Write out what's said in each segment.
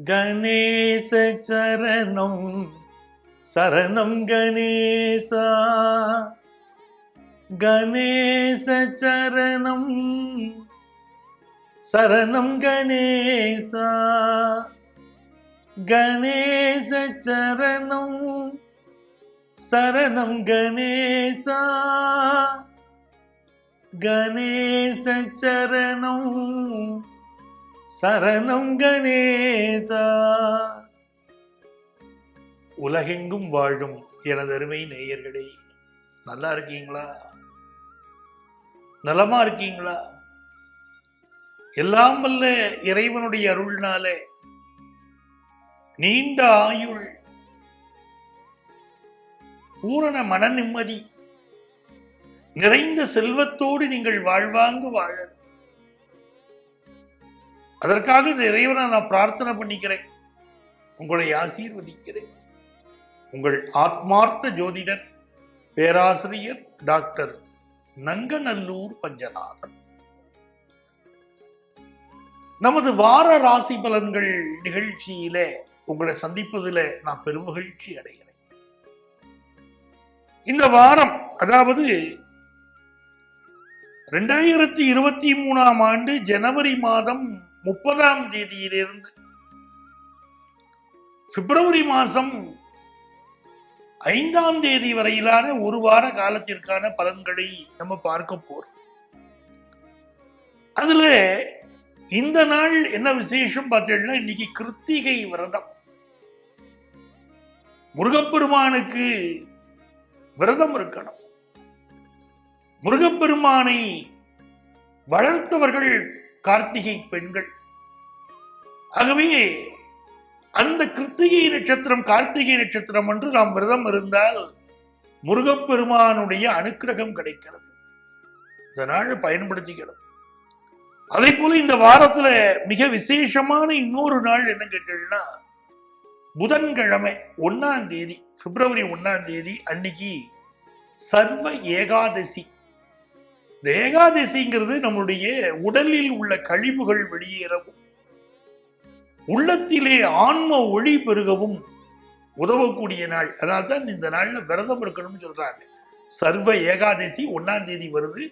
கணேச சரணம் சரணம் கணேசா, கணேச சரணம் சரணம் கணேசா, கணேச சரணம் சரணம் கணேசா, கணேச சரணம் சரணம் கணேசா. உலகெங்கும் வாழும் எனது அருமை நேயர்களே, நல்லா இருக்கீங்களா? நலமா இருக்கீங்களா? எல்லாம் வல்ல இறைவனுடைய அருள்னாலே நீண்ட ஆயுள், பூரண மன நிம்மதி, நிறைந்த செல்வத்தோடு நீங்கள் வாழ்வாங்கு வாழணும். அதற்காக இந்த இறைவனை நான் பிரார்த்தனை பண்ணிக்கிறேன், உங்களை ஆசீர்வதிக்கிறேன். உங்கள் ஆத்மார்த்த ஜோதிடர் பேராசிரியர் டாக்டர் நங்கநல்லூர் பஞ்சநாதன். நமது வார ராசி பலன்கள் நிகழ்ச்சியில உங்களை சந்திப்பதில் நான் பெருமகிழ்ச்சி அடைகிறேன். இந்த வாரம், அதாவது 2023 ஆண்டு ஜனவரி மாதம் 30ஆம் தேதியிலிருந்து பிப்ரவரி மாதம் 5ஆம் தேதி வரையிலான ஒரு வார காலத்திற்கான பலன்களை நம்ம பார்க்க போறோம். அதுல இந்த நாள் என்ன விசேஷம் பார்த்தீங்கன்னா, இன்னைக்கு கிருத்திகை விரதம். முருகப்பெருமானுக்கு விரதம் இருக்கணும். முருகப்பெருமானை வளர்த்தவர்கள் கார்த்திகை பெண்கள். ஆகவே அந்த கிருத்திகை நட்சத்திரம், கார்த்திகை நட்சத்திரம் என்று நாம் விரதம் இருந்தால் முருகப்பெருமானுடைய அனுக்கிரகம் கிடைக்கிறது. இந்த நாள் பயன்படுத்திக்கிறோம். அதே போல இந்த வாரத்துல மிக விசேஷமான இன்னொரு நாள் என்ன கேட்டீங்கன்னா, புதன்கிழமை 1ஆம் தேதி, பிப்ரவரி 1ஆம் தேதி அன்னைக்கு சர்வ ஏகாதசி. இந்த ஏகாதசிங்கிறது நம்முடைய உடலில் உள்ள கழிவுகள் வெளியேறவும், உள்ளத்திலே ஆன்ம ஒளி பெருகவும் உதவக்கூடிய நாள். அதான் இந்த நாள்ல விரதம் இருக்கணும்னு சொல்றாங்க. சர்வ ஏகாதசி 1ஆம் தேதி வருது.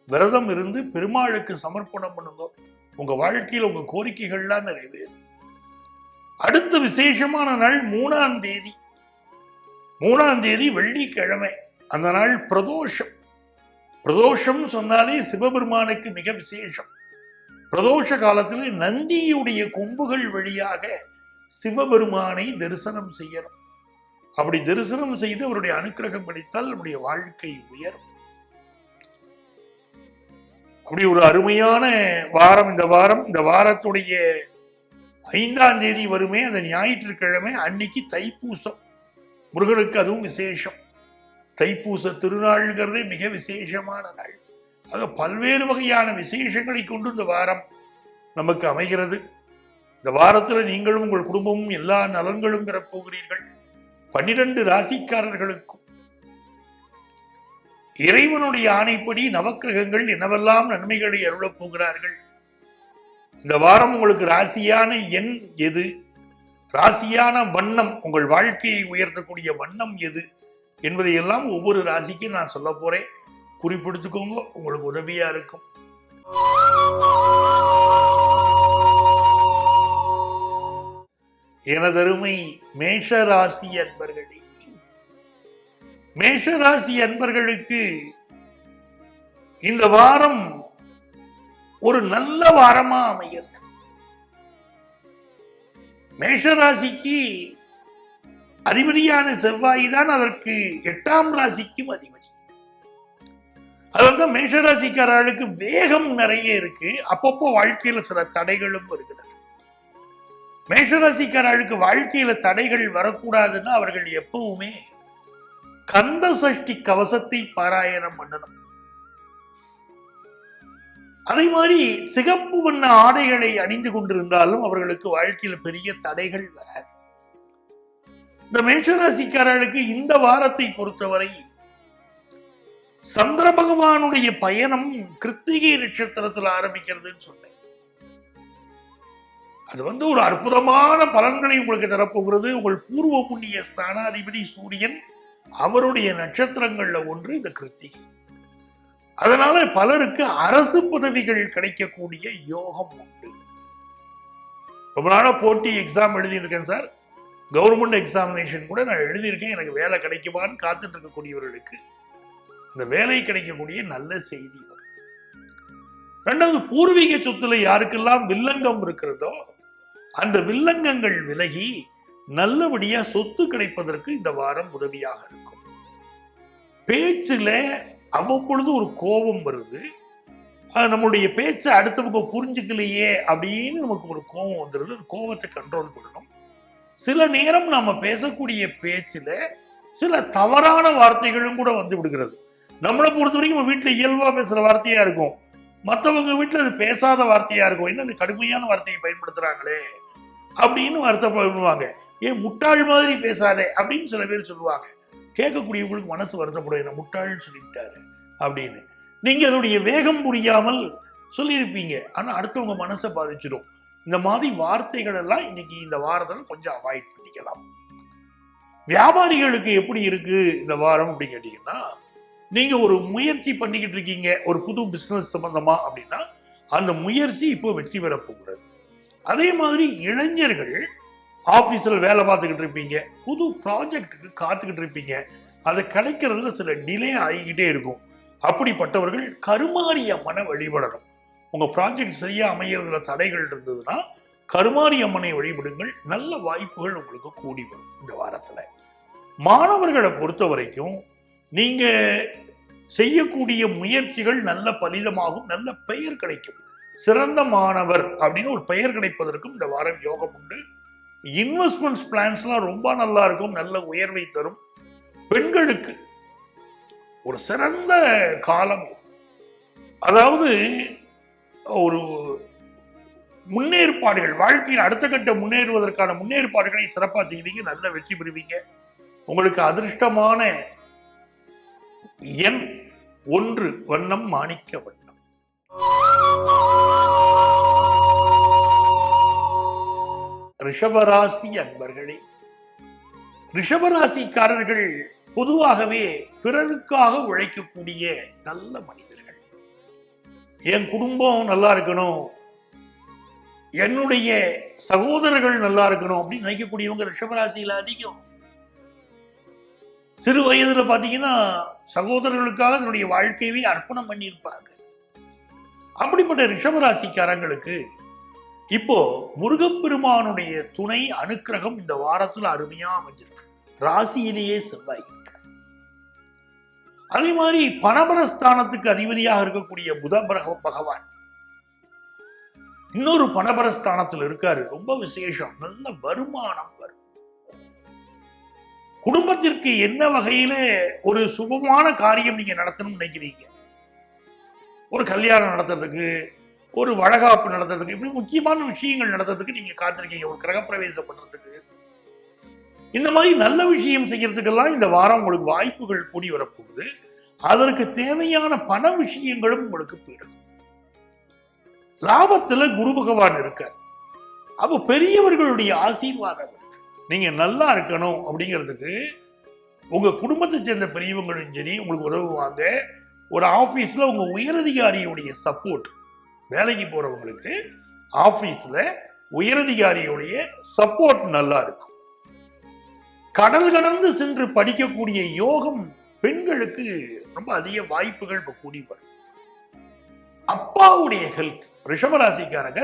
விரதம் இருந்து பெருமாளுக்கு சமர்ப்பணம் பண்ணுங்க. உங்க வாழ்க்கையில் உங்க கோரிக்கைகள்லாம் நிறைவேறும். அடுத்த விசேஷமான நாள் 3ஆம் தேதி. 3ஆம் தேதி வெள்ளிக்கிழமை. அந்த நாள் பிரதோஷம். பிரதோஷம் சொன்னாலே சிவபெருமானுக்கு மிக விசேஷம். பிரதோஷ காலத்தில் நந்தியுடைய கொம்புகள் வழியாக சிவபெருமானை தரிசனம் செய்யணும். அப்படி தரிசனம் செய்து அவருடைய அனுக்கிரகம் கிடைத்தால் நம்முடைய வாழ்க்கை உயரும். அப்படி ஒரு அருமையான வாரம் இந்த வாரம். இந்த வாரத்துடைய 5ஆம் தேதி வருமே, அந்த ஞாயிற்றுக்கிழமை அன்னைக்கு தைப்பூசம். முருகனுக்கு அதுவும் விசேஷம். தைப்பூச திருநாள்ங்கிறதே மிக விசேஷமான நாள். ஆக பல்வேறு வகையான விசேஷங்களை கொண்டு இந்த வாரம் நமக்கு அமைகிறது. இந்த வாரத்தில் நீங்களும் உங்கள் குடும்பமும் எல்லா நலன்களும் பெறப்போகிறீர்கள். 12 ராசிக்காரர்களுக்கும் இறைவனுடைய ஆணைப்படி நவக்கிரகங்கள் என்னவெல்லாம் நன்மைகளை அருளப் போகிறார்கள். இந்த வாரம் உங்களுக்கு ராசியான எண் எது, ராசியான வண்ணம், உங்கள் வாழ்க்கையை உயர்த்தக்கூடிய வண்ணம் எது என்பதையெல்லாம் ஒவ்வொரு ராசிக்கும் நான் சொல்ல போறேன். குறிப்பிடுத்துக்கோங்க, உங்களுக்கு உதவியா இருக்கும். எனதருமை மேஷராசி அன்பர்களே, மேஷராசி அன்பர்களுக்கு இந்த வாரம் ஒரு நல்ல வாரமா அமைகிறது. மேஷராசிக்கு அதிபதியான செவ்வாய் தான் அதற்கு 8ஆம் ராசிக்கும் அதிபதி. அதான் மேஷராசிக்காரர்களுக்கு வேகம் நிறைய இருக்கு. அப்பப்போ வாழ்க்கையில சில தடைகளும் வருகிறது. மேஷராசிக்காரர்களுக்கு வாழ்க்கையில தடைகள் வரக்கூடாதுன்னா அவர்கள் எப்பவுமே கந்த சஷ்டி கவசத்தை பாராயணம் பண்ணணும். அதே மாதிரி சிகப்பு வண்ண ஆடைகளை அணிந்து கொண்டிருந்தாலும் அவர்களுக்கு வாழ்க்கையில பெரிய தடைகள் வராது. இந்த மேஷராசிக்காரர்களுக்கு இந்த வாரத்தை பொறுத்தவரை சந்திர பகவானுடைய பயணம் கிருத்திகை நட்சத்திரத்தில் ஆரம்பிக்கிறதுன்னு சொன்னேன். அது ஒரு அற்புதமான பலன்களை உங்களுக்கு தரப்போகிறது. உங்கள் பூர்வ புண்ணிய ஸ்தானாதிபதி சூரியன், அவருடைய நட்சத்திரங்கள்ல ஒன்று இந்த கிருத்திகை. அதனால பலருக்கு அரசு பதவிகள் கிடைக்கக்கூடிய யோகம் உண்டு. ரொம்ப நாளா போட்டி எக்ஸாம் எழுதியிருக்கேன் சார், கவர்மெண்ட் எக்ஸாமினேஷன் கூட நான் எழுதியிருக்கேன், எனக்கு வேலை கிடைக்குமான்னு காத்துட்டு இருக்கக்கூடியவர்களுக்கு அந்த வேலை கிடைக்கக்கூடிய நல்ல செய்தி வரும். ரெண்டாவது, பூர்வீக சொத்துல யாருக்கெல்லாம் வில்லங்கம் இருக்கிறதோ அந்த வில்லங்கங்கள் விலகி நல்லபடியா சொத்து கிடைப்பதற்கு இந்த வாரம் உதவியாக இருக்கும். பேச்சுல அவ்வப்பொழுது ஒரு கோபம் வருது, நம்மளுடைய பேச்சை அடுத்தவங்க புரிஞ்சுக்கலையே அப்படின்னு நமக்கு ஒரு கோபம் வந்துடுது. அந்த கோபத்தை கண்ட்ரோல் பண்ணணும். சில நேரம் நாம பேசக்கூடிய பேச்சுல சில தவறான வார்த்தைகளும் கூட வந்து விடுகிறது. நம்மளை பொறுத்த வரைக்கும் நம்ம வீட்டுல இயல்பா பேசுற வார்த்தையா இருக்கும், மற்றவங்க வீட்டுல அது பேசாத வார்த்தையா இருக்கும். என்ன கடுமையான வார்த்தையை பயன்படுத்துறாங்களே அப்படின்னு வருத்தப்படுவாங்க. ஏன் முட்டாள் மாதிரி பேசாதே அப்படின்னு சில பேர் சொல்லுவாங்க. கேட்கக்கூடியவங்களுக்கு மனசு வருத்தப்படும், என்ன முட்டாள்னு சொல்லிவிட்டாரு அப்படின்னு. நீங்க அதோடைய வேகம் புரியாமல் சொல்லியிருப்பீங்க, ஆனா அடுத்தவங்க மனசை பாதிச்சிடும். இந்த மாதிரி வார்த்தைகள் எல்லாம் இன்னைக்கு இந்த வாரத்தில் கொஞ்சம் அவாய்ட் பண்ணிக்கலாம். வியாபாரிகளுக்கு எப்படி இருக்கு இந்த வாரம் அப்படின்னு கேட்டீங்கன்னா, நீங்க ஒரு முயற்சி பண்ணிக்கிட்டு இருக்கீங்க ஒரு புது பிசினஸ் சம்பந்தமா அப்படின்னா அந்த முயற்சி இப்போ வெற்றி பெற போகிறது. அதே மாதிரி இளைஞர்கள் ஆபீஸ்ல வேலை பார்த்துக்கிட்டு இருப்பீங்க, புது ப்ராஜெக்டுக்கு காத்துக்கிட்டு இருப்பீங்க, அது கிடைக்கிறதுல சில டிலே ஆகிக்கிட்டே இருக்கும். அப்படிப்பட்டவர்கள் கருமாரி அம்மனை வழிபடணும். உங்க ப்ராஜெக்ட் சரியா அமையறதுல தடைகள் இருந்ததுன்னா கருமாரி அம்மனை வழிபடுங்கள், நல்ல வாய்ப்புகள் உங்களுக்கு கூடி வரும் இந்த வாரத்துல. மாணவர்களை பொறுத்த வரைக்கும் நீங்க செய்யக்கூடிய முயற்சிகள் நல்ல பலிதமாகும், நல்ல பெயர் கிடைக்கும். சிறந்த மாணவர் அப்படின்னு ஒரு பெயர் கிடைப்பதற்கும் இந்த வாரம் யோகம் உண்டு. இன்வெஸ்ட்மெண்ட்ஸ் பிளான்ஸ்லாம் ரொம்ப நல்லா இருக்கும், நல்ல உயர்வை தரும். பெண்களுக்கு ஒரு சிறந்த காலம், அதாவது ஒரு முன்னேற்பாடுகள், வாழ்க்கையில் அடுத்த கட்ட முன்னேறுவதற்கான முன்னேற்பாடுகளை சிறப்பாக செய்வீங்க, நல்ல வெற்றி பெறுவீங்க. உங்களுக்கு அதிர்ஷ்டமான எண் 1, வண்ணம் மாணிக்க வண்ணம். ரிஷபராசி அன்பர்களே, ரிஷபராசிக்காரர்கள் பொதுவாகவே பிறருக்காக உழைக்கக்கூடிய நல்ல மனிதர்கள். என் குடும்பம் நல்லா இருக்கணும், என்னுடைய சகோதரர்கள் நல்லா இருக்கணும் அப்படின்னு நினைக்கக்கூடியவங்க ரிஷபராசியில அதிகம். சிறு வயதுல பாத்தீங்கன்னா சகோதரர்களுக்காக தன்னுடைய வாழ்க்கையை அர்ப்பணம் பண்ணியிருப்பாங்க. அப்படிப்பட்ட ரிஷபராசிக்காரங்களுக்கு இப்போ முருகப்பெருமானுடைய துணை அனுக்கிரகம் இந்த வாரத்துல அருமையா அமைஞ்சிருக்கு. ராசியிலேயே செவ்வாய் இருக்க, அதே மாதிரி பணபரஸ்தானத்துக்கு அதிபதியாக இருக்கக்கூடிய புத பகவான் இன்னொரு பணபரஸ்தானத்தில் இருக்காரு. ரொம்ப விசேஷம், நல்ல வருமானம் வரும். குடும்பத்திற்கு என்ன வகையில ஒரு சுபமான காரியம் நீங்க நடத்தணும்னு நினைக்கிறீங்க, ஒரு கல்யாணம் நடத்துறதுக்கு, ஒரு வளகாப்பு நடத்துறதுக்கு, இப்படி முக்கியமான விஷயங்கள் நடத்துறதுக்கு நீங்க காத்திருக்கீங்க, ஒரு கிரகப்பிரவேசம் பண்றதுக்கு, இந்த மாதிரி நல்ல விஷயம் செய்யறதுக்கெல்லாம் இந்த வாரம் உங்களுக்கு வாய்ப்புகள் கூடி வரப்போகுது. அதற்கு தேவையான பண விஷயங்களும் உங்களுக்கு போயிடும். லாபத்துல குரு பகவான் இருக்கார், அப்போ பெரியவர்களுடைய ஆசீர்வாதம் இருக்கு. நீங்க நல்லா இருக்கணும் அப்படிங்கிறதுக்கு உங்க குடும்பத்தை சேர்ந்த பெரியவங்களும் சரி உங்களுக்கு உதவுவாங்க. ஒரு ஆபீஸ்ல உங்க உயரதிகாரியுடைய சப்போர்ட், வேலைக்கு போறவங்களுக்கு ஆபீஸ்ல உயரதிகாரியுடைய சப்போர்ட் நல்லா இருக்கும். கடல் கடந்து சென்று படிக்கக்கூடிய யோகம் பெண்களுக்கு ரொம்ப அதிக வாய்ப்புகள் இப்ப கூடி வரும். அப்பாவுடைய ஹெல்த், ரிஷபராசிக்காரங்க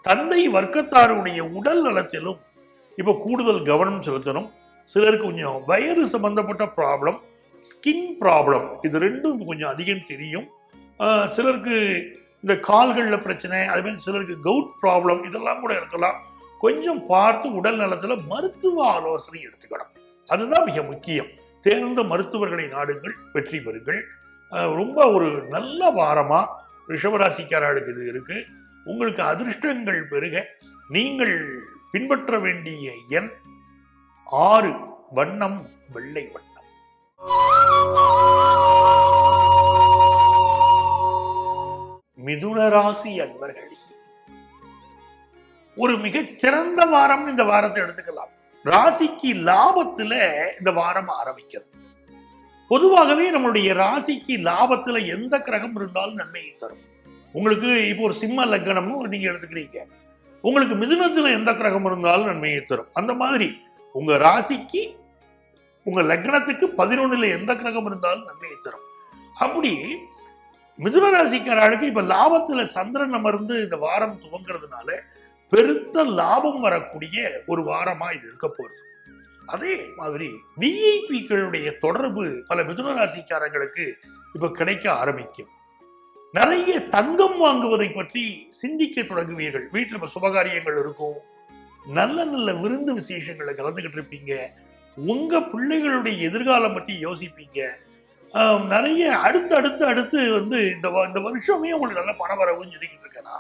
தந்தை வர்க்கத்தாருடைய உடல் நலத்திலும் இப்ப கூடுதல் கவனம் செலுத்தணும். சிலருக்கு கொஞ்சம் வயிறு சம்பந்தப்பட்ட ப்ராப்ளம், ஸ்கின் ப்ராப்ளம், இது ரெண்டும் கொஞ்சம் அதிகம் தெரியும். சிலருக்கு இந்த கால்களில் பிரச்சனை, அதே மாதிரி சிலருக்கு கவுட் ப்ராப்ளம், இதெல்லாம் கூட இருக்கலாம். கொஞ்சம் பார்த்து உடல் நலத்துல மருத்துவ ஆலோசனை எடுத்துக்கணும், அதுதான் மிக முக்கியம். தேர்ந்த மருத்துவர்களை நாடுங்கள், வெற்றி பெறுங்கள். ரொம்ப ஒரு நல்ல வாரமா ரிஷபராசிக்காரர்களுக்கு இது இருக்கு. உங்களுக்கு அதிர்ஷ்டங்கள் பெருக நீங்கள் பின்பற்ற வேண்டிய எண் 6, வண்ணம் வெள்ளை வண்ணம். மிதுன ராசி அன்பர்களே, ஒரு மிகச்சிறந்த வாரம் இந்த வாரத்தை எடுத்துக்கலாம். ராசிக்கு லாபத்துல இந்த வாரம் ஆரம்பிக்கிறது. பொதுவாகவே நம்மளுடைய ராசிக்கு லாபத்துல எந்த கிரகம் இருந்தாலும் நன்மையை தரும். உங்களுக்கு இப்போ ஒரு சிம்ம லக்னம்னு நீங்க எடுத்துக்கிறீங்க, உங்களுக்கு மிதுனத்துல எந்த கிரகம் இருந்தாலும் நன்மையை தரும். அந்த மாதிரி உங்க ராசிக்கு உங்க லக்னத்துக்கு 11ல எந்த கிரகம் இருந்தாலும் நன்மையை தரும். அப்படி மிதுன ராசிக்காரர்களுக்கு இப்ப லாபத்துல சந்திரன் அமர்ந்து இந்த வாரம் துவங்கிறதுனால பெருத்த லாபம் வரக்கூடிய ஒரு வாரமா இது இருக்க போகுது. அதே மாதிரி விஐபிக்களுடைய தொடர்பு பல மிதுன ராசிக்காரங்களுக்கு இப்ப கிடைக்க ஆரம்பிக்கும். நிறைய தங்கம் வாங்குவதை பற்றி சிந்திக்க தொடங்குவீர்கள். வீட்டுல இப்ப சுபகாரியங்கள் இருக்கும், நல்ல நல்ல விருந்து விசேஷங்களை கலந்துகிட்டு இருப்பீங்க. உங்க பிள்ளைகளுடைய எதிர்காலம் பத்தி யோசிப்பீங்க. நிறைய அடுத்து இந்த வருஷமே உங்களுக்கு நல்ல பண வரவுன்னு சொல்லிக்கிட்டு இருக்கேனா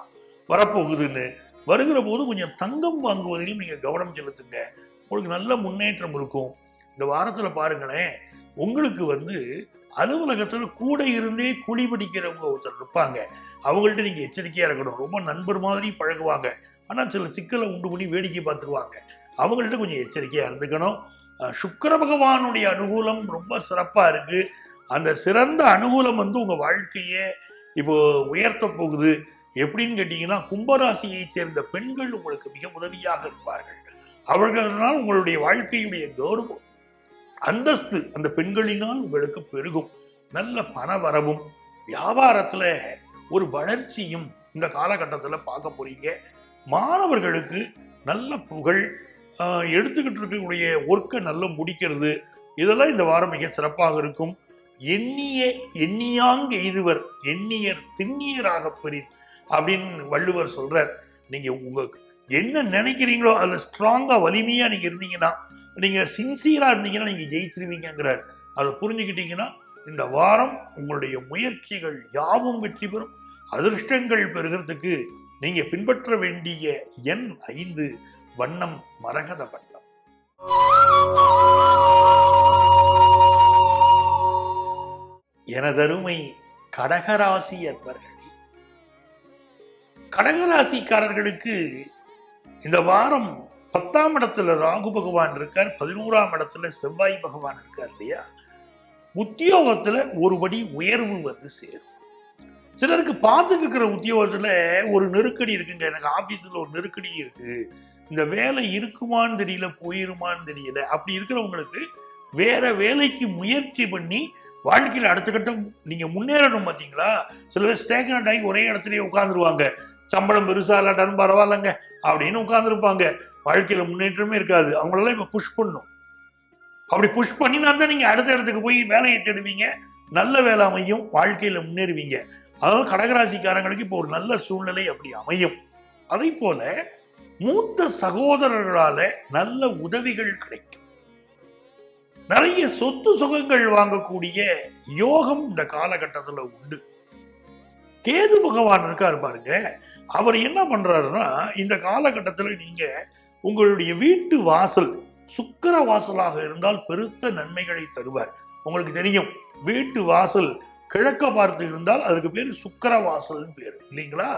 வரப்போகுதுன்னு வருகிற போது கொஞ்சம் தங்கம் வாங்குவதிலும் நீங்க கவனம் செலுத்துங்க. உங்களுக்கு நல்ல முன்னேற்றம் இருக்கும். இந்த வாரத்துல பாருங்களேன், உங்களுக்கு அலுவலகத்துல கூட இருந்தே குழி பிடிக்கிறவங்க ஒருத்தர் இருப்பாங்க. அவங்கள்ட்ட நீங்க எச்சரிக்கையா இருக்கணும். ரொம்ப நண்பர் மாதிரி பழகுவாங்க, ஆனா சில சிக்கலை உண்டு பண்ணி வேடிக்கை பார்த்துருவாங்க. அவங்கள்ட்ட கொஞ்சம் எச்சரிக்கையா இருந்துக்கணும். சுக்கிர பகவானுடைய அனுகூலம் ரொம்ப சிறப்பா இருக்கு. அந்த சிறந்த அனுகூலம் உங்க வாழ்க்கையை இப்போ உயர்த்த போகுது. எப்படின்னு கேட்டீங்கன்னா, கும்பராசியை சேர்ந்த பெண்கள் உங்களுக்கு மிக உதவியாக இருப்பார்கள். அவர்களால் உங்களுடைய வாழ்க்கையுடைய கௌரவம் அந்தஸ்து அந்த பெண்களினால் உங்களுக்கு பெருகும். நல்ல பண வரவும் வியாபாரத்துல ஒரு வளர்ச்சியும் இந்த காலகட்டத்துல பார்க்க போறீங்க. மாணவர்களுக்கு நல்ல புகழ், எடுத்துக்கிட்டு இருக்கக்கூடிய ஒர்க்கை நல்லா முடிக்கிறது, இதெல்லாம் இந்த வாரம் மிக சிறப்பாக இருக்கும். எண்ணியாங்க எய்துவர் எண்ணியர் திண்ணியராக பெறின் அப்படின்னு வள்ளுவர் சொல்றார். நீங்க உங்களுக்கு என்ன நினைக்கிறீங்களோ அதுல ஸ்ட்ராங்கா வலிமையா நீங்க இருந்தீங்கன்னா, நீங்க சின்சியரா இருந்தீங்கன்னா நீங்க ஜெயிச்சிருவீங்கிறார். அதை புரிஞ்சுக்கிட்டீங்கன்னா இந்த வாரம் உங்களுடைய முயற்சிகள் யாவும் வெற்றி பெறும். அதிர்ஷ்டங்கள் பெறுகிறதுக்கு நீங்க பின்பற்ற வேண்டிய எண் 5, வண்ணம் மரகத வண்ணம். எனதருமை கடகராசி அன்பர்களே, கடகராசிக்காரர்களுக்கு இந்த வாரம் 10ஆம் இடத்துல ராகு பகவான் இருக்கார், 11ஆம் இடத்துல செவ்வாய் பகவான் இருக்கார் இல்லையா. உத்தியோகத்துல ஒருபடி உயர்வு சேரும். சிலருக்கு பார்த்துட்டு இருக்கிற உத்தியோகத்துல ஒரு நெருக்கடி இருக்குங்க. எனக்கு ஆபீஸ்ல ஒரு நெருக்கடி இருக்கு, இந்த வேலை இருக்குமான்னு தெரியல, போயிருமான்னு தெரியல. அப்படி இருக்கிறவங்களுக்கு வேற வேலைக்கு முயற்சி பண்ணி வாழ்க்கையில் அடுத்த கட்டம் நீங்க முன்னேறணும். பார்த்தீங்களா, சில பேர் ஸ்டேக்னட் ஆகி ஒரே இடத்துலயே உட்காந்துருவாங்க. சம்பளம் பெருசா இல்லாட்டாலும் பரவாயில்லங்க அப்படின்னு உட்காந்துருப்பாங்க. வாழ்க்கையில முன்னேற்றமே இருக்காது. அவங்களெல்லாம் இப்ப புஷ் பண்ணும். அப்படி புஷ் பண்ணினா தான் நீங்க அடுத்த இடத்துக்கு போய் வேலையை தேடுவீங்க, நல்ல வேலை அமையும், வாழ்க்கையில முன்னேறுவீங்க. அதாவது கடகராசிக்காரங்களுக்கு இப்போ ஒரு நல்ல சூழ்நிலை அப்படி அமையும். அதே போல மூத்த சகோதரர்களால நல்ல உதவிகள் கிடைக்கும். நிறைய சொத்து சுகங்கள் வாங்கக்கூடிய யோகம் இந்த காலகட்டத்துல உண்டு. கேது பகவான் இருக்காரு பாருங்க, அவர் என்ன பண்றாருன்னா, இந்த காலகட்டத்துல நீங்க உங்களுடைய வீட்டு வாசல் சுக்கிர வாசலாக இருந்தால் பெருத்த நன்மைகளை தருவார். உங்களுக்கு தெரியும், வீட்டு வாசல் கிழக்க பார்த்து இருந்தால் அதுக்கு பேர் சுக்கிர வாசல் பேர் இல்லைங்களா.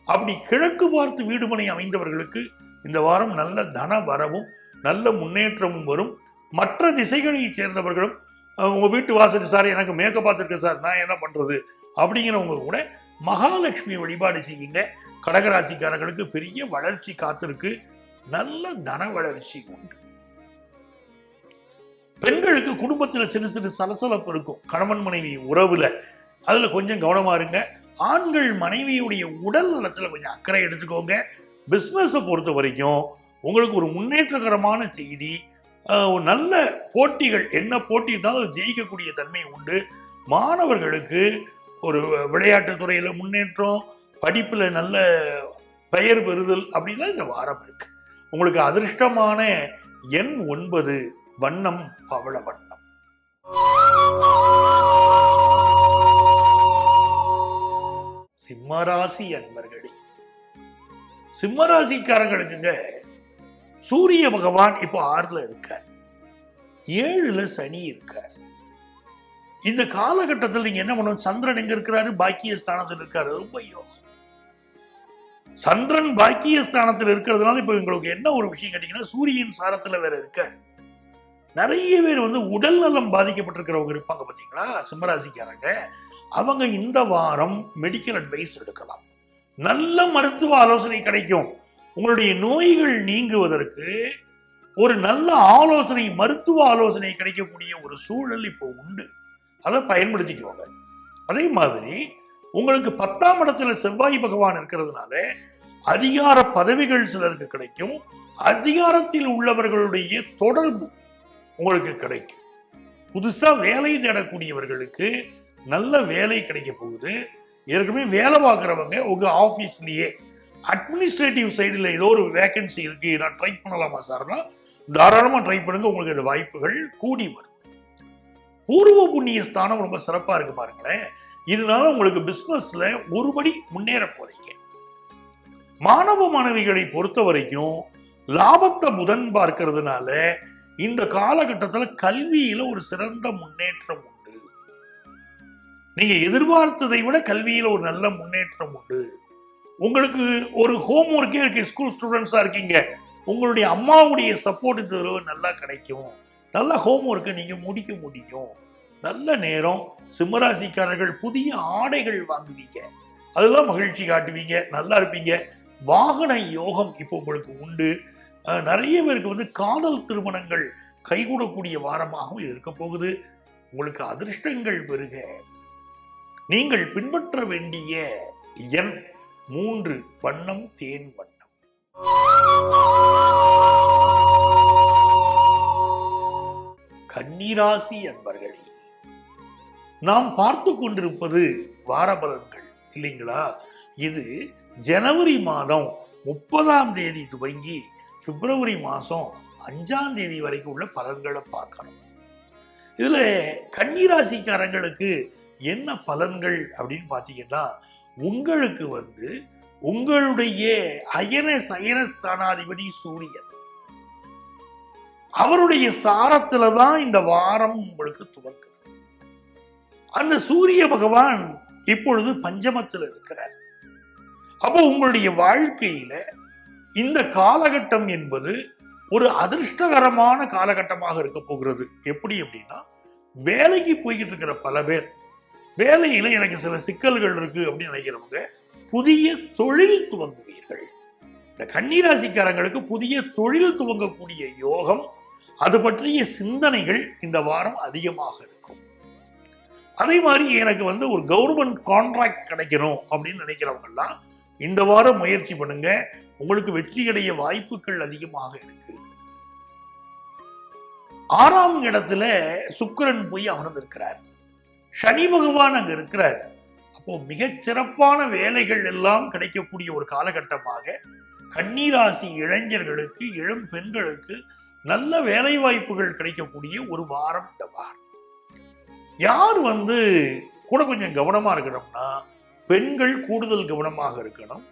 அப்படி கிழக்கு பார்த்து வீடுமனை அமைந்தவர்களுக்கு இந்த வாரம் நல்ல தன வரவும் நல்ல முன்னேற்றமும் வரும். மற்ற திசைகளை சேர்ந்தவர்களும் உங்க வீட்டு வாசல், சார் எனக்கு மேற்க பார்த்துருக்கேன் சார், நான் என்ன பண்றது அப்படிங்கிறவங்க கூட மகாலட்சுமி வழிபாடு செய்யுங்க. கடகராசிக்காரர்களுக்கு பெரிய வளர்ச்சி காத்திருக்கு, நல்ல தன வளர்ச்சி உண்டு. பெண்களுக்கு குடும்பத்துல சிறு சிறு சலசலப்பு இருக்கும், கணவன் மனைவி உறவுல, அதுல கொஞ்சம் கவனமா இருங்க. ஆண்கள் மனைவியுடைய உடல் நலத்துல கொஞ்சம் அக்கறை எடுத்துக்கோங்க. பிசினஸை பொறுத்த வரைக்கும் உங்களுக்கு ஒரு முன்னேற்றகரமான செய்தி, நல்ல போட்டிகள், என்ன போட்டி இருந்தாலும் ஜெயிக்கக்கூடிய தன்மை உண்டு. மாணவர்களுக்கு ஒரு விளையாட்டு துறையில முன்னேற்றம், படிப்புல நல்ல பெயர் பெறுதல் அப்படின்னா இந்த வாரம் இருக்கு. உங்களுக்கு அதிர்ஷ்டமான எண் 9, வண்ணம் பவள வண்ணம். சிம்மராசி அன்பர்களே, சிம்மராசிக்காரங்களுக்குங்க சூரிய பகவான் இப்போ 6ல இருக்கார், 7ல சனி இருக்கார். இந்த காலகட்டத்தில் நீங்க என்ன பண்ணணும், சந்திரன் எங்க இருக்கிறாரு, பாக்கிய ஸ்தானத்தில் இருக்காரு, ரொம்ப யோகம். சந்திரன் பாக்கியஸ்தானத்தில் இருக்கிறதுனால இப்ப உங்களுக்கு என்ன ஒரு விஷயம் கேட்டீங்கன்னா, சூரியன் சாரத்துல வேற இருக்க நிறைய பேர் உடல் நலம் பாதிக்கப்பட்டிருக்கிறவங்க இருப்பாங்க பாத்தீங்களா, சிம்மராசிக்காரங்க. அவங்க இந்த வாரம் மெடிக்கல் அட்வைஸ் எடுக்கலாம். நல்ல மருத்துவ ஆலோசனை கிடைக்கும். உங்களுடைய நோய்கள் நீங்குவதற்கு ஒரு நல்ல ஆலோசனை, மருத்துவ ஆலோசனை கிடைக்கக்கூடிய ஒரு சூழல் இப்போ உண்டு. அதை பயன்படுத்திக்குவாங்க. அதே மாதிரி உங்களுக்கு 10ஆம் இடத்துல செவ்வாய் பகவான் இருக்கிறதுனால அதிகார பதவிகள் சிலருக்கு கிடைக்கும். அதிகாரத்தில் உள்ளவர்களுடைய தொடர்பு உங்களுக்கு கிடைக்கும். புதுசா வேலை தேடக்கூடியவர்களுக்கு நல்ல வேலை கிடைக்க போகுது. ஏற்கனவே வேலை பார்க்குறவங்க உங்க ஆபீஸ்லயே அட்மினிஸ்ட்ரேட்டிவ் சைடுல ஏதோ ஒரு வேகன்சி இருக்கு, நான் ட்ரை பண்ணலாமா சார்னா தாராளமா ட்ரை பண்ணுங்க. உங்களுக்கு இந்த வாய்ப்புகள் கூடி வரும். பூர்வ புண்ணிய ஸ்தானம் ரொம்ப சிறப்பா இருக்கு பாருங்களேன். இதனால உங்களுக்கு பிசினஸ்ல ஒருபடி முன்னேற போறீங்க. மாணவ மாணவிகளை பொறுத்த வரைக்கும் லாபத்தை புதன் பார்க்கிறதுனால இந்த காலகட்டத்தில் கல்வியில ஒரு சிறந்த முன்னேற்றம் உண்டு. நீங்க எதிர்பார்த்ததை விட கல்வியில ஒரு நல்ல முன்னேற்றம் உண்டு. உங்களுக்கு ஒரு ஹோம் ஒர்க்கே இருக்கு, ஸ்கூல் ஸ்டூடெண்ட்ஸா இருக்கீங்க, உங்களுடைய அம்மாவுடைய சப்போர்ட் இந்த தடவை நல்லா கிடைக்கும். நல்ல ஹோம் ஒர்க்கை நீங்க முடிக்க முடியும். நல்ல நேரம். சிம்மராசிக்காரர்கள் புதிய ஆடைகள் வாங்குவீங்க, அதெல்லாம் மகிழ்ச்சி காட்டுவீங்க, நல்லா இருப்பீங்க. வாகன யோகம் இப்போ உங்களுக்கு உண்டு. நிறைய பேருக்கு காதல் திருமணங்கள் கைகூடக்கூடிய வாரமாகவும் இது இருக்க போகுது. உங்களுக்கு அதிர்ஷ்டங்கள் பெருக. நீங்கள் பின்பற்ற வேண்டிய எண் 3, வண்ணம் தேன் வண்ணம். கன்னிராசி அன்பர்களே, நாம் பார்த்து கொண்டிருப்பது வார பலன்கள் இல்லைங்களா? இது ஜனவரி மாதம் 30ஆம் தேதி துவங்கி பிப்ரவரி மாதம் 5ஆம் தேதி வரைக்கும் உள்ள பலன்களை பார்க்கணும். இதுல கன்னிராசிக்காரங்களுக்கு என்ன பலன்கள் அப்படின்னு பார்த்தீங்கன்னா, உங்களுக்கு உங்களுடைய அயன சயன ஸ்தானாதிபதி சூரியன், அவருடைய சாரத்துல தான் இந்த வாரம் உங்களுக்கு துவங்குது. அந்த சூரிய பகவான் இப்பொழுது பஞ்சமத்தில் இருக்கிறார். அப்போ உங்களுடைய வாழ்க்கையில இந்த காலகட்டம் என்பது ஒரு அதிர்ஷ்டகரமான காலகட்டமாக இருக்க போகிறது. எப்படி அப்படின்னா, வேலைக்கு போய்கிட்டு இருக்கிற பல பேர், வேலையில எனக்கு சில சிக்கல்கள் இருக்கு அப்படின்னு நினைக்கிறவங்க புதிய தொழில் துவங்குவீர்கள். இந்த கன்னிராசிக்காரங்களுக்கு புதிய தொழில் துவங்கக்கூடிய யோகம், அது பற்றிய சிந்தனைகள் இந்த வாரம் அதிகமாக இருக்கும். அதே மாதிரி எனக்கு ஒரு கவர்மெண்ட் கான்ட்ராக்ட் கிடைக்கணும் அப்படின்னு நினைக்கிறவங்கலாம் இந்த வாரம் முயற்சி பண்ணுங்க. உங்களுக்கு வெற்றி அடைய வாய்ப்புகள் அதிகமாக இருக்கு. 6ஆம் இடத்துல சுக்கிரன் போய் அமர்ந்திருக்கிறார். சனி பகவான் அங்க இருக்கிறார். அப்போ மிகச் சிறப்பான வேலைகள் எல்லாம் கிடைக்கக்கூடிய ஒரு காலகட்டமாக கன்னிராசி இளைஞர்களுக்கு, இளம் பெண்களுக்கு நல்ல வேலை வாய்ப்புகள் கிடைக்கக்கூடிய ஒரு வாரம் இந்த வாரம். யார் கூட கொஞ்சம் கவனமா இருக்கணும்னா, பெண்கள் கூடுதல் கவனமாக இருக்கணும்.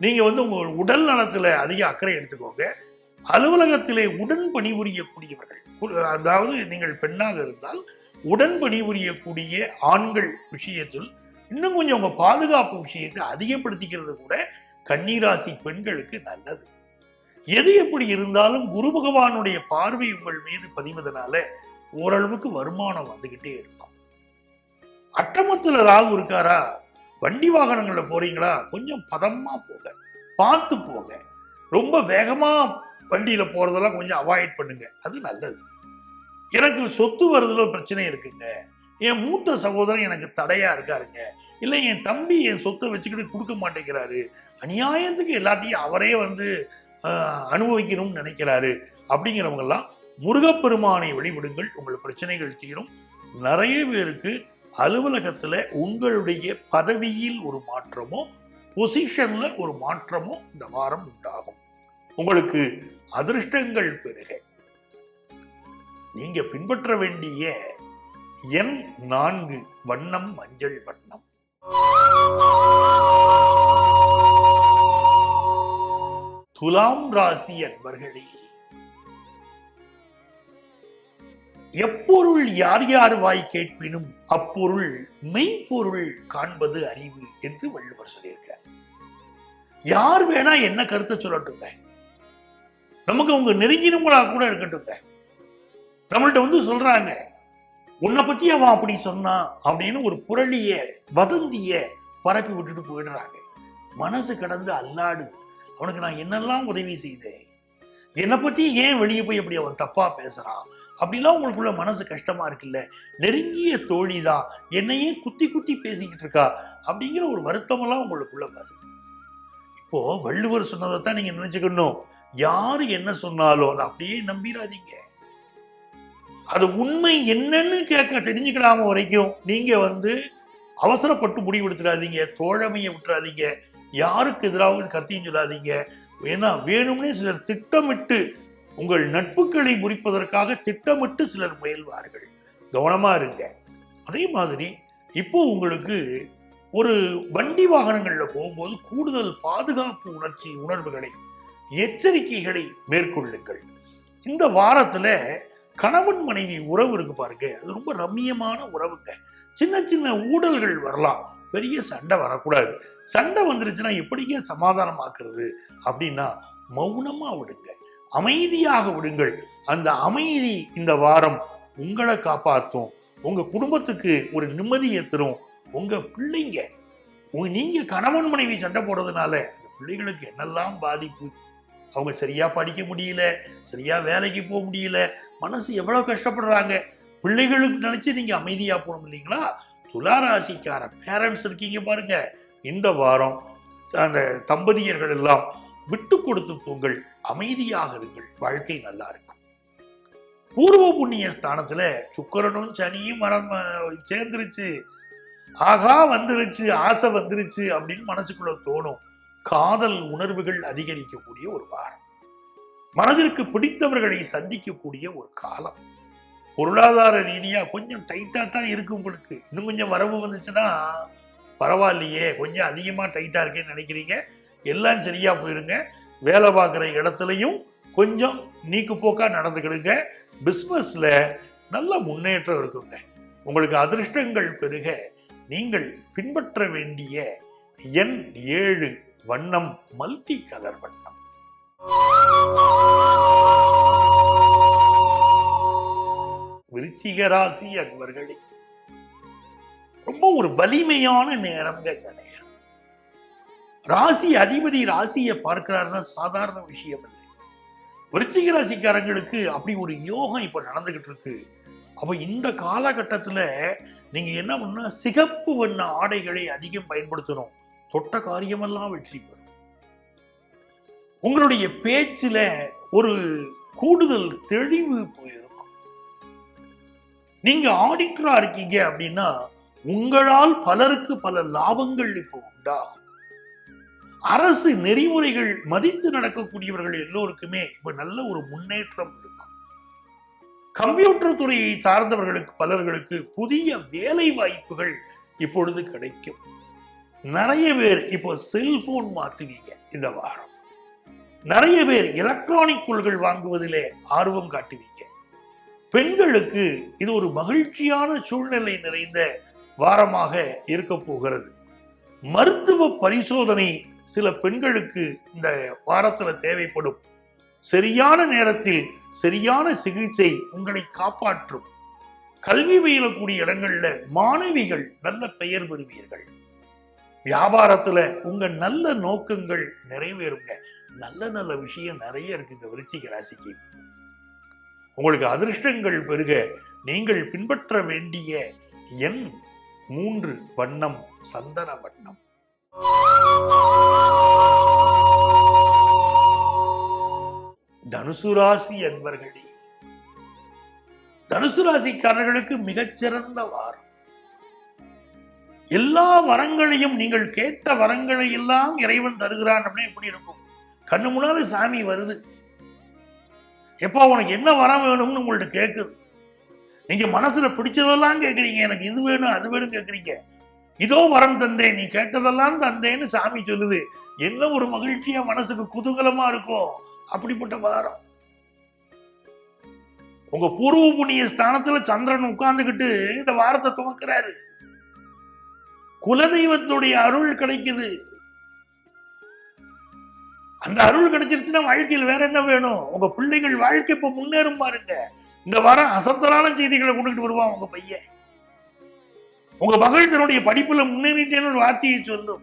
நீங்க உங்க உடல் நலத்துல அதிக அக்கறை எடுத்துக்கோங்க. அலுவலகத்திலே உடன் பணிபுரியக்கூடியவர்கள், அதாவது நீங்கள் பெண்ணாக இருந்தால் உடன் பணிபுரியக்கூடிய ஆண்கள் விஷயத்தில் இன்னும் கொஞ்சம் உங்க பாதுகாப்பு விஷயத்தை அதிகப்படுத்திக்கிறது கூட கன்னிராசி பெண்களுக்கு நல்லது. எது எப்படி இருந்தாலும் குரு பகவானுடைய பார்வை உங்கள் மீது பதிவதனால ஓரளவுக்கு வருமானம் வந்துகிட்டே இருக்கும். அட்டமத்துல ராகு இருக்காரா? வண்டி வாகனங்கள்ல போறீங்களா? கொஞ்சம் பதமா போக, பார்த்து போக. ரொம்ப வேகமா வண்டியில போறதெல்லாம் கொஞ்சம் அவாய்ட் பண்ணுங்க, அது நல்லது. எனக்கு சொத்து வருதுல பிரச்சனை இருக்குங்க, என் மூத்த சகோதரன் எனக்கு தடையா இருக்காருங்க, இல்லை என் தம்பி என் சொத்தை வச்சுக்கிட்டு கொடுக்க மாட்டேங்கிறாரு, அநியாயத்துக்கு எல்லாத்தையும் அவரே அனுபவிக்கணும்னு நினைக்கிறாரு அப்படிங்கிறவங்க எல்லாம் முருகப்பெருமானை வழிபடுங்கள், உங்கள் பிரச்சனைகள் தீரும். நிறைய பேருக்கு அலுவலகத்துல உங்களுடைய பதவியில் ஒரு மாற்றமோ, பொசிஷன்ல ஒரு மாற்றமோ இந்த வாரம் உண்டாகும். உங்களுக்கு அதிர்ஷ்டங்கள் பெருக. நீங்க பின்பற்ற வேண்டிய எண் 4, வண்ணம் மஞ்சள் வண்ணம். துலாம் ராசி அன்பர்களே, எப்பொருள் யார் யார் வாய் கேட்பினும் அப்பொருள் மெய்ப்பொருள் காண்பது அறிவு என்று வள்ளுவர் சொல்லியிருக்கார். யார் வேணா என்ன கருத்தை சொல்லட்டுங்க, நமக்கு அவங்க நெருங்கினவங்களா கூட இருக்கட்டுங்க, நம்மள்ட்ட வந்து சொல்றாங்க உன்னை பத்தி அவன் அப்படி சொன்னான் அப்படின்னு ஒரு புரளிய வதந்திய பரப்பி விட்டுட்டு போயிடுறாங்க. மனசு கடந்து அல்லாடு, அவனுக்கு நான் என்னெல்லாம் உதவி செய்தேன், என்னை பத்தி ஏன் வெளியே போய் அப்படி அவன் தப்பா பேசுறான் அப்படிலாம் உங்களுக்குள்ள மனசு கஷ்டமா இருக்குல்ல. நெருங்கிய தோழிதான் என்னையே குத்தி குத்தி பேசிக்கிட்டு இருக்கா அப்படிங்கிற ஒரு வருத்தமெல்லாம் உங்களுக்குள்ள வருது. இப்போ வள்ளுவர் சொன்னதைத்தான் நீங்க நினைச்சுக்கணும். யாரு என்ன சொன்னாலும் அதை அப்படியே நம்பிடாதீங்க. அது உண்மை என்னன்னு தெரிஞ்சுக்கிடாம வரைக்கும் நீங்க வந்து அவசரப்பட்டு முடிவெடுத்துடாதீங்க, தோழமையை விட்டுறாதீங்க, யாருக்கு எதிராக கருத்தையும் சொல்லாதீங்க. ஏன்னா வேணும்னே சிலர் திட்டமிட்டு உங்கள் நட்புகளை முறிப்பதற்காக திட்டமிட்டு சிலர் முயல்வார்கள். கவனமா இருங்க. அதே மாதிரி இப்போ உங்களுக்கு ஒரு வண்டி வாகனங்கள்ல போகும்போது கூடுதல் பாதுகாப்பு உணர்வுகளை எச்சரிக்கைகளை மேற்கொள்ளுங்கள். இந்த வாரத்துல கணவன் மனைவி உறவு இருக்கு பாருங்க, அது ரொம்ப ரம்மியமான உறவுங்க. சின்ன சின்ன ஊடல்கள் வரலாம், பெரிய சண்டை வரக்கூடாது. சண்டை வந்துருச்சுன்னா எப்படிங்க சமாதானமாக்குறது அப்படின்னா மௌனமா விடுங்க, அமைதியாக விடுங்கள். அந்த அமைதி இந்த வாரம் உங்களை காப்பாற்றும், உங்க குடும்பத்துக்கு ஒரு நிம்மதியை தரும். உங்க பிள்ளைங்க நீங்க கணவன் மனைவி சண்டை போடுறதுனால அந்த பிள்ளைகளுக்கு என்னெல்லாம் பாதிப்பு, அவங்க சரியா படிக்க முடியல, சரியா வேலைக்கு போக முடியல, மனசு எவ்வளவு கஷ்டப்படுறாங்க. பிள்ளைகளுக்கு நினைச்சு நீங்க அமைதியா போகணும் இல்லைங்களா? துளாராசிக்கார பேரண்ட்ஸ் இருக்கீங்க பாருங்க, இந்த வாரம் அந்த தம்பதியர்கள் எல்லாம் விட்டு கொடுத்து போங்கள், அமைதியாக இருங்கள், வாழ்க்கை நல்லா இருக்கும். பூர்வ புண்ணிய ஸ்தானத்துல சுக்கிரனும் சனியும் சேர்ந்துருச்சு, ஆகா வந்துருச்சு, ஆசை வந்துருச்சு அப்படின்னு மனசுக்குள்ள தோணும். காதல் உணர்வுகள் அதிகரிக்கக்கூடிய ஒரு வாரம், மனதிற்கு பிடித்தவர்களை சந்திக்கக்கூடிய ஒரு காலம். பொருளாதார ரீதியா கொஞ்சம் டைட்டா தான் இருக்கு உங்களுக்கு. இன்னும் கொஞ்சம் வரவு வந்துச்சுன்னா பரவாயில்லையே, கொஞ்சம் அதிகமா டைட்டா இருக்கேன்னு நினைக்கிறீங்க, எல்லாம் சரியா போயிருங்க. வேலை பார்க்குற இடத்துலையும் கொஞ்சம் நீக்கு போக்கா நடந்துக்கிடுங்க. பிஸ்னஸ்ல நல்ல முன்னேற்றம் இருக்குங்க. உங்களுக்கு அதிர்ஷ்டங்கள் பெருக நீங்கள் பின்பற்ற வேண்டிய எண் 7, வண்ணம் மல்டி கலர் வண்ணம். விருச்சிக ராசி அன்பர்களே, ரொம்ப ஒரு வலிமையான நேரம்ங்க இந்த நேரம். ராசி அதிபதி ராசியை பார்க்கிறாருன்னா சாதாரண விஷயம் இல்லை. விருச்சிக ராசிக்காரங்களுக்கு அப்படி ஒரு யோகம் இப்ப நடந்துகிட்டு இருக்கு. அப்ப இந்த காலகட்டத்துல நீங்க என்ன பண்ணா சிகப்பு வண்ண ஆடைகளை அதிகம் பயன்படுத்தணும். தொட்ட காரியமெல்லாம் வெற்றி பெறும். உங்களுடைய பேச்சுல ஒரு கூடுதல் தெளிவு போயிருக்கும். நீங்க ஆடிட்டரா இருக்கீங்க அப்படின்னா உங்களால் பலருக்கு பல லாபங்கள் இப்போ உண்டாகும். அரசு நெறிமுறைகள் மதித்து நடக்கக்கூடியவர்கள் எல்லோருக்குமே இப்ப நல்ல ஒரு முன்னேற்றம் இருக்கும். கம்ப்யூட்டர் துறையை சார்ந்தவர்களுக்கு பலர்களுக்கு புதிய வேலை வாய்ப்புகள் இப்பொழுது கிடைக்கும். நிறைய பேர் இப்போ செல்போன் மாத்துவீங்க இந்த வாரம். நிறைய பேர் எலக்ட்ரானிக் பொருட்கள் வாங்குவதிலே ஆர்வம் காட்டுவீங்க. பெண்களுக்கு இது ஒரு மகிழ்ச்சியான சூழ்நிலை நிறைந்த வாரமாக இருக்க போகிறது. மருத்துவ பரிசோதனை சில பெண்களுக்கு இந்த வாரத்துல தேவைப்படும். சரியான நேரத்தில் சரியான சிகிச்சை உங்களை காப்பாற்றும். கல்வி பயிலக்கூடிய இடங்கள்ல மாணவிகள் நல்ல பெயர் பெறுவீர்கள். வியாபாரத்துல உங்க நல்ல நோக்கங்கள் நிறைவேறுங்க. நல்ல நல்ல விஷயம் நிறைய இருக்குங்க விருச்சிக ராசிக்கு. உங்களுக்கு அதிர்ஷ்டங்கள் பெருக நீங்கள் பின்பற்ற வேண்டிய எண் 3, வண்ணம் சந்தன வண்ணம். தனுசு ராசி அன்பர்களே, தனுசு ராசிக்காரர்களுக்கு மிகச்சிறந்த வாரம். எல்லா வரங்களையும் நீங்கள் கேட்ட வரங்களை எல்லாம் இறைவன் தருகிறான் அப்படின்னா எப்படி இருக்கும்? கண்ணு முன்னால சாமி வருது, எப்பா உனக்கு என்ன வரம் வேணும்னு உங்கள்ட்ட கேட்குது. நீங்க மனசுல பிடிச்சதெல்லாம் கேட்குறீங்க, எனக்கு இது வேணும் அது வேணும் கேட்குறீங்க. இதோ வரம் தந்தேன், நீ கேட்டதெல்லாம் தந்தேன்னு சாமி சொல்லுது. என்ன ஒரு மகிழ்ச்சியா மனசுக்கு குதூகலமா இருக்கும். அப்படிப்பட்ட வாரம். உங்க பூர்வ புண்ணிய ஸ்தானத்துல சந்திரன் உட்கார்ந்துகிட்டு இந்த வாரத்தை துவக்கிறாரு. குலதெய்வத்துடைய அருள் கிடைக்குது. அந்த அருள் கிடைச்சிருச்சுன்னா வாழ்க்கையில் வேற என்ன வேணும்? உங்க பிள்ளைகள் வாழ்க்கை இப்ப முன்னேறும் பாருங்க. இந்த வாரம் அசத்தலான செய்திகளை கொண்டுகிட்டு வருவான் உங்க பையன். உங்க மகள் தன்னுடைய படிப்புல முன்னேறிட்டேன்னு ஒரு வார்த்தையை சொல்லும்.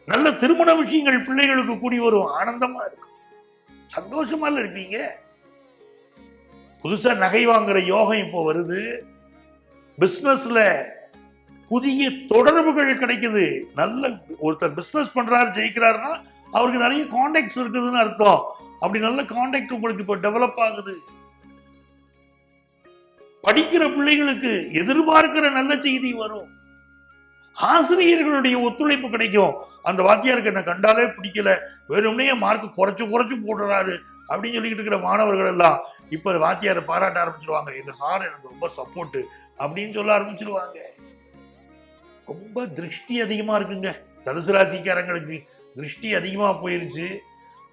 நல்ல திருமண விஷயங்கள் பிள்ளைகளுக்கு கூடி வரும். ஆனந்தமா இருக்கும், சந்தோஷமா இருப்பீங்க. புதுசா நகை வாங்குற யோகம் இப்போ வருது. பிசினஸ்ல புதிய தொடர்புகள் கிடைக்குது. நல்ல ஒருத்தர் பிசினஸ் பண்றாரு, ஜெயிக்கிறாருன்னா அவருக்கு நிறைய கான்டாக்ட்ஸ் இருக்குதுன்னு அர்த்தம். அப்படி நல்ல கான்டாக்ட் உங்களுக்கு இப்போ டெவலப் ஆகுது. படிக்கிற பிள்ளைகளுக்கு எதிர்பார்க்கிற நல்ல செய்தி வரும். ஆசிரியர்களுடைய ஒத்துழைப்பு கிடைக்கும். அந்த வாத்தியாருக்கு என்ன கண்டாலே பிடிக்கல, வெறுமனே மார்க் குறைச்சு போடுறாரு அப்படின்னு சொல்லிட்டு இருக்கிற மாணவர்கள் எல்லாம் இப்ப வாத்தியாரை பாராட்ட ஆரம்பிச்சிருவாங்க. எங்க சார் எனக்கு ரொம்ப சப்போர்ட் அப்படின்னு சொல்ல ஆரம்பிச்சிருவாங்க. ரொம்ப திருஷ்டி அதிகமா இருக்குங்க. தனுசு ராசிக்காரங்களுக்கு திருஷ்டி அதிகமா போயிருச்சு.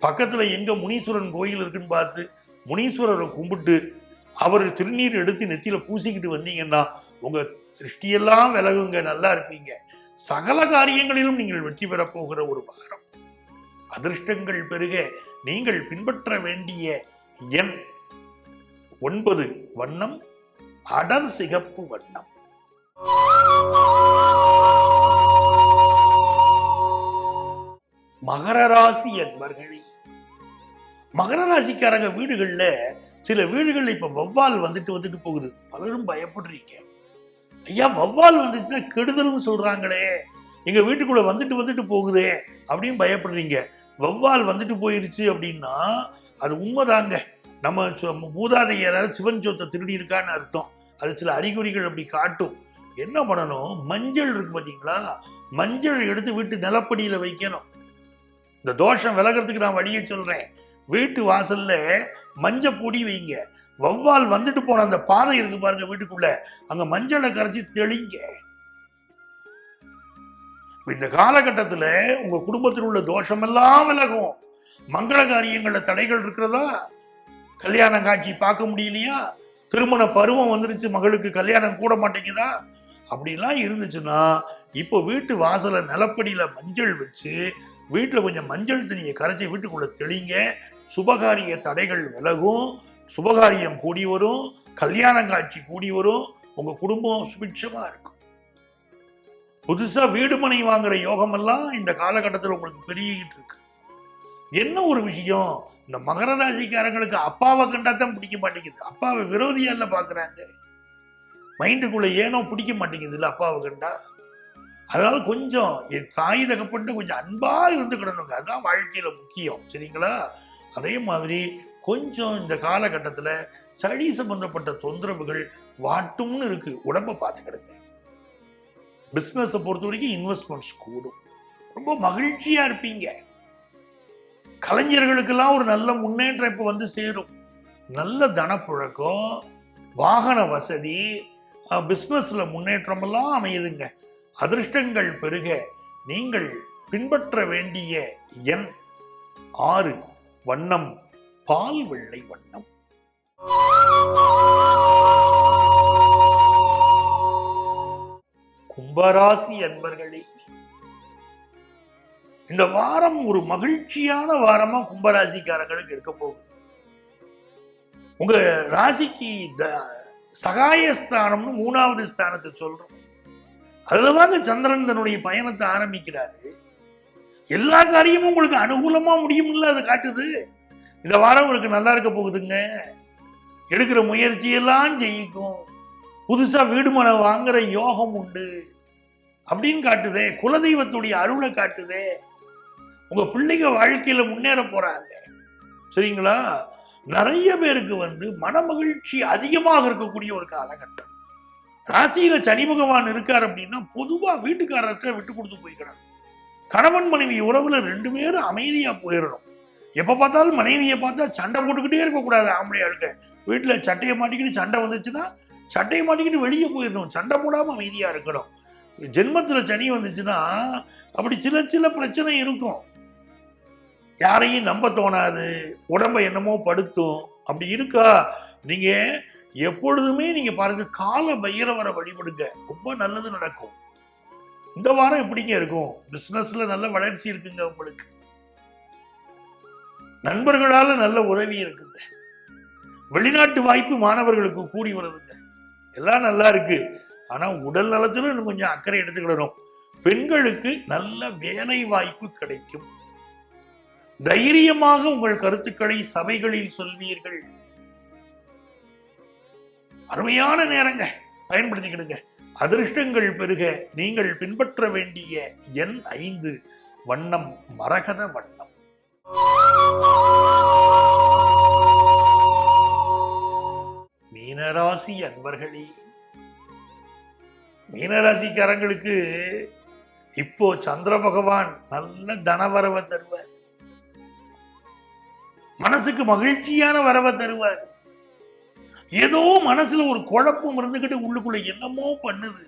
பக்கத்துல எங்க முனீஸ்வரன் கோயில் இருக்குன்னு பார்த்து முனீஸ்வரரை கும்பிட்டு அவர் திருநீர் எடுத்து நெத்தியில பூசிக்கிட்டு வந்தீங்கன்னா உங்க திருஷ்டியெல்லாம் விலகுங்க, நல்லா இருப்பீங்க. சகல காரியங்களிலும் நீங்கள் வெற்றி பெற போகிற ஒரு வாரம். அதிர்ஷ்டங்கள் பெருக நீங்கள் பின்பற்ற வேண்டிய எண் 9, வண்ணம் அடர் சிகப்பு வண்ணம். மகர ராசி என்பர்களே, மகர ராசிக்காரங்க வீடுகள்ல சில வீடுகள்ல இப்ப வௌவால் வந்துட்டு போகுது. பலரும் பயப்படுறீங்க, ஐயா வௌவால் வந்துச்சுன்னா கெடுதல்னு சொல்றாங்களே, எங்க வீட்டுக்குள்ள வந்துட்டு போகுதே அப்படின்னு பயப்படுறீங்க. வௌவால் வந்துட்டு போயிருச்சு அப்படின்னா அது உண்மைதாங்க. நம்ம மூதாதை யாராவது சிவன் சொத்தை திருடி இருக்கான்னு அர்த்தம். அது சில அறிகுறிகள் அப்படி காட்டும். என்ன பண்ணணும்? மஞ்சள் இருக்கு பாத்தீங்களா, மஞ்சள் எடுத்து வீட்டு நிலப்படியில வைக்கணும். இந்த தோஷம் விலகிறதுக்கு நான் வழியை சொல்றேன். வீட்டு வாசல்ல மஞ்சள் பொடி வைங்க. வௌவால் வந்துட்டு போன அந்த பாதை இருக்கு பாருங்க வீட்டுக்குள்ள, அங்க மஞ்சளை கரைச்சி தெளிங்க. இந்த காலகட்டத்துல உங்க குடும்பத்தில் உள்ள தோஷம் எல்லாம் விலகும். மங்கள காரியங்கள்ல தடைகள் இருக்கிறதா? கல்யாண காட்சி பார்க்க முடியலையா? திருமண பருவம் வந்துருச்சு, மகளுக்கு கல்யாணம் கூட மாட்டேங்குதா? அப்படிலாம் இருந்துச்சுன்னா இப்போ வீட்டு வாசல நிலப்படியில மஞ்சள் வச்சு வீட்டுல கொஞ்சம் மஞ்சள் தண்ணியை கரைச்சி வீட்டுக்குள்ள தெளிங்க. சுபகாரிய தடைகள் விலகும், சுபகாரியம் கூடி வரும், கல்யாண காட்சி கூடி வரும், உங்க குடும்பம் சுபிட்சமா இருக்கும். புதுசா வீடு மனை வாங்குற யோகம் எல்லாம் இந்த காலகட்டத்தில் உங்களுக்கு பெருகிட்டு இருக்கு. என்ன ஒரு விஷயம், இந்த மகர ராசிக்காரங்களுக்கு அப்பாவை கண்டாதான் பிடிக்க மாட்டேங்குது. அப்பாவை விரோதியால பாக்குறாங்க. மைண்டுக்குள்ள ஏனோ பிடிக்க மாட்டேங்குது இல்ல அப்பாவை கண்டா. அதனால கொஞ்சம் தாய் தகப்பட்டு கொஞ்சம் அன்பா இருந்துக்கிடணுங்க. அதுதான் வாழ்க்கையில முக்கியம், சரிங்களா? அதே மாதிரி கொஞ்சம் இந்த காலகட்டத்துல சளி சம்பந்தப்பட்ட தொந்தரவுகள் வாட்டும்னு இருக்கு, உடம்ப பார்த்துக்கிடுங்க. பிசினஸ் பொறுத்த வரைக்கும் இன்வெஸ்ட்மெண்ட்ஸ் கூடும், ரொம்ப மகிழ்ச்சியா இருப்பீங்க. கலைஞர்களுக்கெல்லாம் ஒரு நல்ல முன்னேற்றம் இப்ப வந்து சேரும். நல்ல தனப்புழக்கம், வாகன வசதி, பிசினஸ்ல முன்னேற்றம் எல்லாம் அமையுதுங்க. அதிர்ஷ்டங்கள் பெருக நீங்கள் பின்பற்ற வேண்டிய எண் 6, வண்ணம் பால் வெள்ளை வண்ணம். கும்பராசி அன்பர்களே, இந்த வாரம் ஒரு மகிழ்ச்சியான வாரமா கும்பராசிக்காரங்களுக்கு இருக்க போகுது. உங்க ராசிக்கு சகாயஸ்தானம்னு 3வது ஸ்தானத்தை சொல்றோம். அதுலதாங்க சந்திரன் தன்னுடைய பயணத்தை ஆரம்பிக்கிறாரு. எல்லா காரியமும் உங்களுக்கு அனுகூலமா முடியும்ல அதை காட்டுது. இந்த வாரம் உங்களுக்கு நல்லா இருக்க போகுதுங்க. எடுக்கிற முயற்சியெல்லாம் ஜெயிக்கும். புதுசா வீடு மனை வாங்குற யோகம் உண்டு அப்படின்னு காட்டுதே. குலதெய்வத்துடைய அருளை காட்டுதே. உங்க பிள்ளைங்க வாழ்க்கையில முன்னேற போறாங்க, சரிங்களா? நிறைய பேருக்கு வந்து மன மகிழ்ச்சி அதிகமாக இருக்கக்கூடிய ஒரு காலகட்டம். ராசியில சனி பகவான் இருக்கார் அப்படின்னா பொதுவா வீட்டுக்காரர்கிட்ட விட்டு கொடுத்து போய்க்கிறாங்க. கணவன் மனைவி உறவுல 2 பேரும் அமைதியா போயிடணும். எப்ப பார்த்தாலும் மனைவியை பார்த்தா சண்டை போட்டுக்கிட்டே இருக்கக்கூடாது. ஆம்பளையாள்கிட்ட வீட்டுல சட்டையை மாட்டிக்கிட்டு சண்டை வந்துச்சுன்னா சட்டையை மாட்டிக்கிட்டு வெளியே போயிடணும். சண்டை போடாம அமைதியா இருக்கணும். ஜென்மத்துல சனி வந்துச்சுன்னா அப்படி சில பிரச்சனை இருக்கும். யாரையும் நம்ப தோணாது, உடம்ப என்னமோ படுத்தும். அப்படி இருக்கா? நீங்க எப்பொழுதுமே நீங்க பாருங்க, கால பைரவரை வழிபடுங்க, ரொம்ப நல்லது நடக்கும். இந்த வாரம் எப்படிங்க இருக்கும்? பிசினஸ்ல நல்ல வளர்ச்சி இருக்குங்க உங்களுக்கு. நண்பர்களால நல்ல உதவி இருக்குங்க. வெளிநாட்டு வாய்ப்பு மாணவர்களுக்கு கூடி வருதுங்க. எல்லாம் நல்லா இருக்கு. ஆனா உடல் நலத்துல இன்னும் கொஞ்சம் அக்கறை எடுத்துக்கிடணும். பெண்களுக்கு நல்ல வேலை வாய்ப்பு கிடைக்கும். தைரியமாக உங்கள் கருத்துக்களை சபைகளில் சொல்வீர்கள். அருமையான நேரங்க, பயன்படுத்திக்கிடுங்க. அதிர்ஷ்டங்கள் பெருக. நீங்கள் பின்பற்ற வேண்டிய எண் 5, வண்ணம் மரகத வண்ணம். மீனராசி அன்பர்களே, மீனராசிக்காரங்களுக்கு இப்போ சந்திர பகவான் நல்ல தனவரவை தருவார். மனசுக்கு மகிழ்ச்சியான வரவை தருவார். ஏதோ மனசுல ஒரு குழப்பம் இருந்துகிட்டு உள்ளுக்குள்ள என்னமோ பண்ணுது.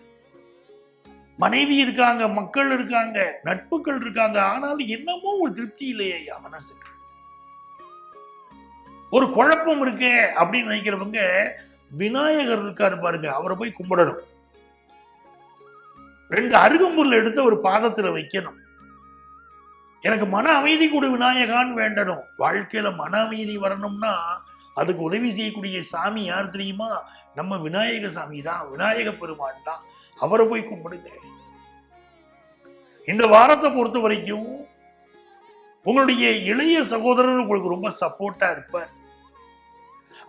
மனைவி இருக்காங்க, மக்கள் இருக்காங்க, நட்புகள் இருக்காங்க, ஆனாலும் என்னமோ ஒரு திருப்தி இல்லையா மனசுக்கு. ஒரு குழப்பம் இருக்கே அப்படின்னு நினைக்கிறவங்க விநாயகர் இருக்காரு பாருங்க, அவரை போய் கும்பிடணும். 2 அருகம்புல் எடுத்து ஒரு பாதத்துல வைக்கணும். எனக்கு மன அமைதி கொடு விநாயகான்னு வேண்டணும். வாழ்க்கையில மன அமைதி வரணும்னா அதுக்கு உதவி செய்யக்கூடிய சாமி யார் தெரியுமா? நம்ம விநாயக சாமி தான், விநாயக பெருமான் தான். அவரை போய் கும்பிடுங்க. இந்த வாரத்தை பொறுத்த வரைக்கும் உங்களுடைய இளைய சகோதரர் உங்களுக்கு ரொம்ப சப்போர்ட்டா இருப்பார்.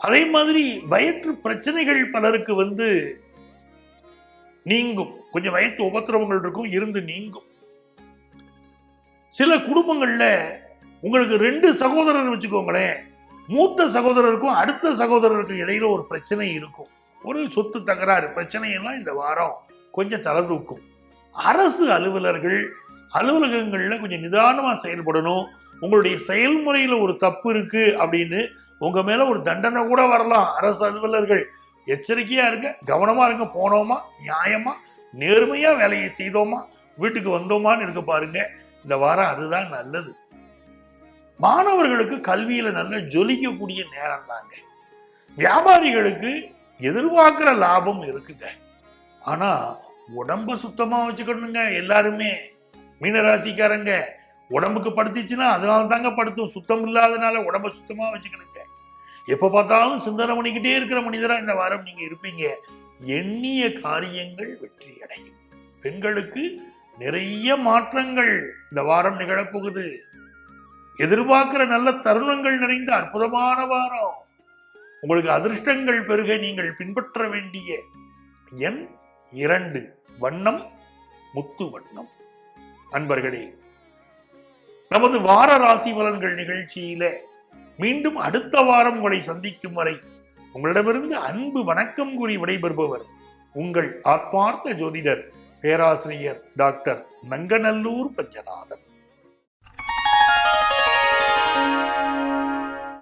அதே மாதிரி வயிற்று பிரச்சனைகள் பலருக்கு நீங்கும். கொஞ்சம் வயிற்று உபத்திரவங்கள் இருக்கும், இருந்து நீங்கும். சில குடும்பங்கள்ல உங்களுக்கு 2 சகோதரர் வச்சுக்கோங்களேன், மூத்த சகோதரருக்கும் அடுத்த சகோதரருக்கும் இடையில ஒரு பிரச்சனை இருக்கும். ஒரு சொத்து தகராறு பிரச்சனை எல்லாம் இந்த வாரம் கொஞ்சம் தளர்வுக்கும். அரசு அலுவலர்கள் அலுவலகங்கள்ல கொஞ்சம் நிதானமா செயல்படணும். உங்களுடைய செயல்முறையில ஒரு தப்பு இருக்கு அப்படின்னு உங்க மேல ஒரு தண்டனை கூட வரலாம். அரசு அலுவலர்கள் எச்சரிக்கையா இருங்க, கவனமா இருங்க. போனோமா, நியாயமா, நேர்மையா வேலையை செய்தோமா, வீட்டுக்கு வந்தோமான்னு இருக்க பாருங்க. இந்த வாரம் அதுதான் நல்லது. மாணவர்களுக்கு கல்வியில நல்ல ஜொலிக்கக்கூடிய நேரம் தாங்க. வியாபாரிகளுக்கு எதிர்பார்க்கிற லாபம் இருக்குங்க. ஆனா உடம்ப சுத்தமா வச்சுக்கணுங்க. எல்லாருமே மீனராசிக்காரங்க உடம்புக்கு படுத்துச்சுன்னா அதனால தாங்க படுத்தும். சுத்தம் இல்லாதனால உடம்ப சுத்தமா வச்சுக்கணுங்க. எப்ப பார்த்தாலும் சிந்தனை பண்ணிக்கிட்டே இருக்கிற மனிதரா இந்த வாரம் நீங்க இருப்பீங்க. எண்ணிய காரியங்கள் வெற்றி அடையும். பெண்களுக்கு நிறைய மாற்றங்கள் இந்த வாரம் நிகழப்போகுது. எதிர்பார்க்கிற நல்ல தருணங்கள் நிறைந்த அற்புதமான வாரம். உங்களுக்கு அதிர்ஷ்டங்கள் பெருக. நீங்கள் பின்பற்ற வேண்டிய எண் 2, வண்ணம் முத்து வண்ணம். அன்பர்களே, நமது வார ராசி பலன்கள் நிகழ்ச்சியில மீண்டும் அடுத்த வாரம் உங்களை சந்திக்கும் வரை உங்களிடமிருந்து அன்பு வணக்கம் கூறி விடைபெறுபவர் உங்கள் ஆத்மார்த்த ஜோதிடர் பேராசிரியர் டாக்டர் நங்கநல்லூர் பஞ்சநாதன்.